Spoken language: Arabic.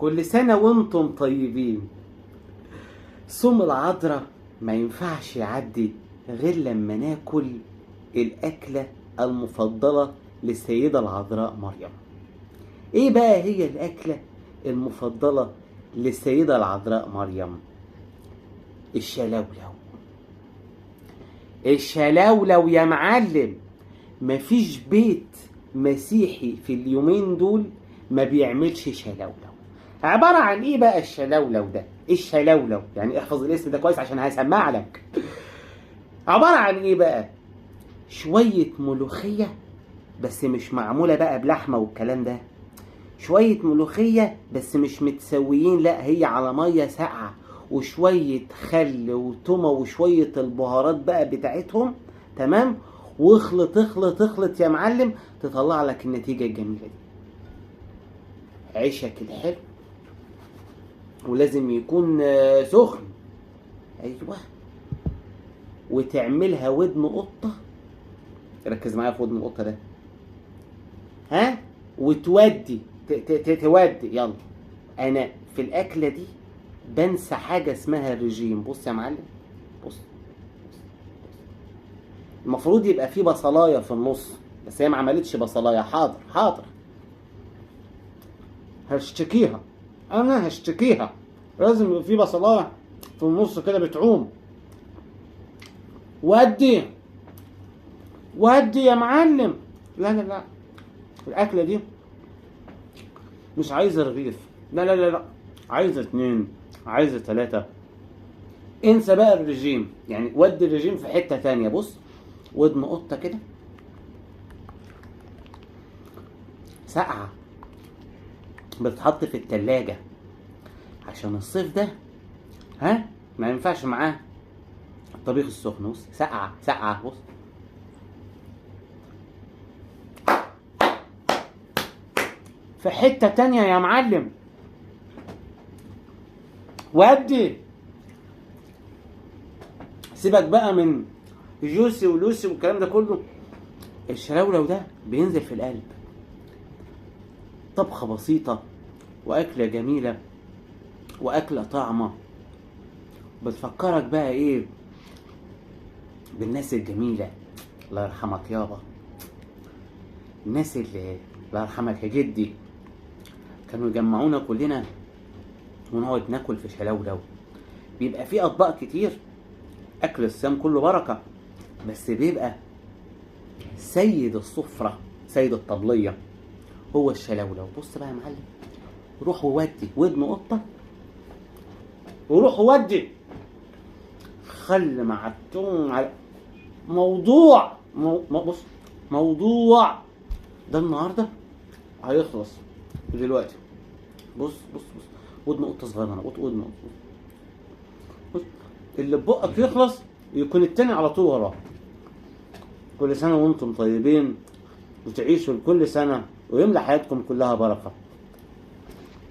كل سنة وانتم طيبين. صوم العذراء ما ينفعش يعدي غير لما ناكل الأكلة المفضلة للسيدة العذراء مريم. ايه بقى هي الأكلة المفضلة للسيدة العذراء مريم؟ الشلولو. الشلولو يا معلم. مفيش بيت مسيحي في اليومين دول ما بيعملش شلولو. عبارة عن ايه بقى الشلولو ده؟ الشلولو يعني احفظ الاسم ده كويس عشان هسمع لك. عبارة عن ايه بقى؟ شوية ملوخية بس مش معمولة بقى بلحمة والكلام ده. شوية ملوخية بس مش متسويين، لا هي على مية ساقعة، وشوية خل وتومة وشوية البهارات بقى بتاعتهم، تمام؟ واخلط اخلط اخلط يا معلم، تطلع لك النتيجة الجميلة دي. عيشك الحلو ولازم يكون سخن، ايوه، وتعملها ودن قطة. ركز معايا في ودن القطة ده، ها؟ وتودي تودي. يلا انا في الاكلة دي بنسى حاجة اسمها الرجيم. بص يا معلم، بص. المفروض يبقى فيه بصلاية في النص، بس هي ما عملتش بصلاية. حاضر حاضر، هشتكيها، انا هشتكيها. لازم يبقى فيه بصلاية في النص كده بتعوم. ودي يا معلم. لا لا لا، الاكلة دي مش عايزة رغيف، لا لا لا لا، عايزة 2، عايزة 3. انسى بقى الرجيم، يعني ودي الرجيم في حتة تانية. بص، ودن قطة كده ساقعة بتتحط في التلاجة عشان الصيف ده، ها؟ ما ينفعش معاه الطبيخ السخن. بص، ساقعة ساقعة. بص، في حتة تانية يا معلم. ودي سيبك بقى من جوسي ولوسي والكلام ده كله. الشلولو ده بينزل في القلب. طبخة بسيطة وأكلة جميلة وأكلة طعمة، بتفكرك بقى إيه؟ بالناس الجميلة. الله يرحمك يابا، الناس اللي الله يرحمك يا جدي كانوا يجمعونا كلنا ونقعد ناكل في شلولو. بيبقى فيه أطباق كتير، أكل الصيام كله بركة، بس بيبقى سيد السفرة سيد الطبلية هو الشلولو. بص بقى يا معلم، روح وودي ودن قطة، وروح وودي خل مع التوم على موضوع بص، موضوع ده النهارده هيخلص دلوقتي. بص بص بص، ودن قطة صغيرة، ودن قطة. بص، اللي ببقك يخلص يكون التاني على طول وراه. كل سنة وانتم طيبين، وتعيشوا كل سنة ويملى حياتكم كلها بركة.